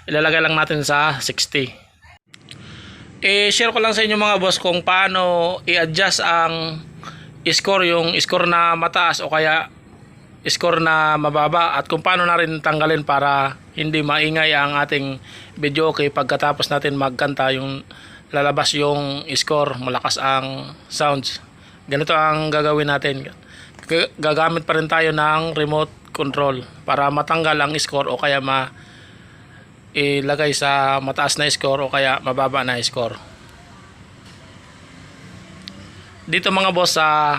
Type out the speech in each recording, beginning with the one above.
Ilalagay lang natin sa 60. I-share ko lang sa inyo mga boss kung paano i-adjust ang score, yung score na mataas o kaya score na mababa, at kung paano na rin tanggalin para hindi maingay ang ating video okay pagkatapos natin magkanta, yung lalabas yung score, malakas ang sounds. Ganito ang gagawin natin. Gagamit pa rin tayo ng remote control para matanggal ang score o kaya ilagay sa mataas na score o kaya mababa na score. Dito mga boss sa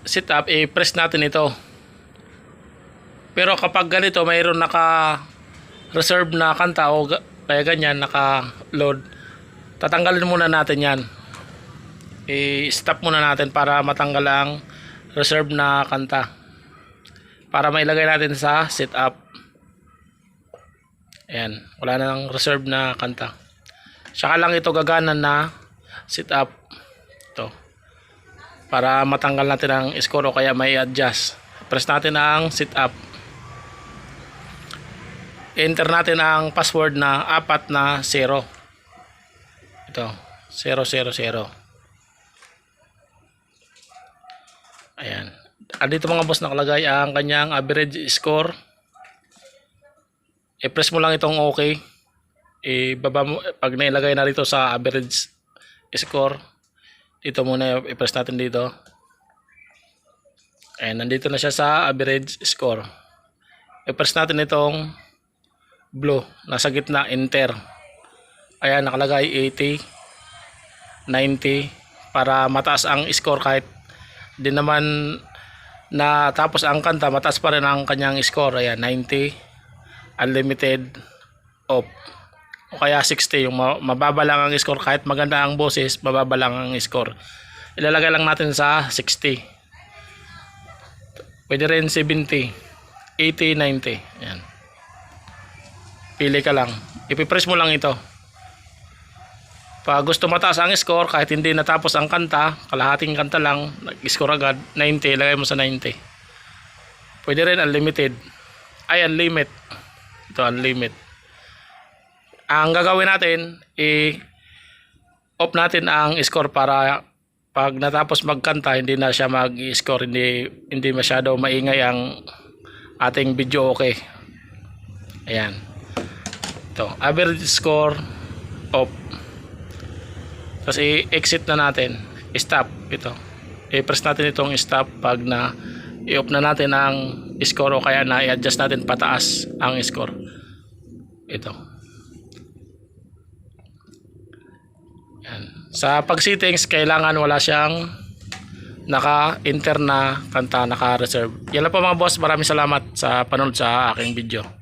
setup, i-press natin ito. Pero kapag ganito mayroon naka reserve na kanta o kaya ganyan naka load, tatanggalin muna natin yan. I-stop muna natin para matanggal ang reserve na kanta, para mailagay natin sa setup. Ayan, wala na ng reserve na kanta. Saka lang ito gagana na setup ito, para matanggal natin ang score o kaya may adjust. Press natin ang setup, enter natin ang password na 4 na 0. Ito 000. Ayan, dito mga boss nakalagay ang kanyang average score. I-press mo lang itong okay. Ibaba mo pag nailagay na rito sa average score. Dito muna i-press natin dito. Ayan, nandito na siya sa average score. I-press natin itong blue nasa gitna, enter. Ayan, nakalagay 80, 90 para mataas ang score. Kahit di naman natapos ang kanta, mataas pa rin ang kanyang score. Ayan, 90, unlimited, off. O kaya 60, yung mababa lang ang score. Kahit maganda ang boses, mababa lang ang score. Ilalagay lang natin sa 60. Pwede rin 70, 80, 90. Ayan, pili ka lang, ipipress mo lang ito. Pag gusto mataas ang score, kahit hindi natapos ang kanta, kalahating kanta lang, nag-score agad 90, ilagay mo sa 90. Pwede rin unlimited, ay unlimit. Ito unlimit. Ang gagawin natin, i-off natin ang score para pag natapos magkanta, hindi na siya mag-score, hindi masyado maingay ang ating video okay. Ayan, ito average score, off. Tapos i-exit na natin, stop. Ito i-press natin itong stop pag i-off na natin ang score o kaya na i-adjust natin pataas ang score. Ito. Yan. Sa pag settings, kailangan wala siyang naka-enter na kanta, naka-reserve. Yan lang po mga boss, maraming salamat sa panonood sa aking video.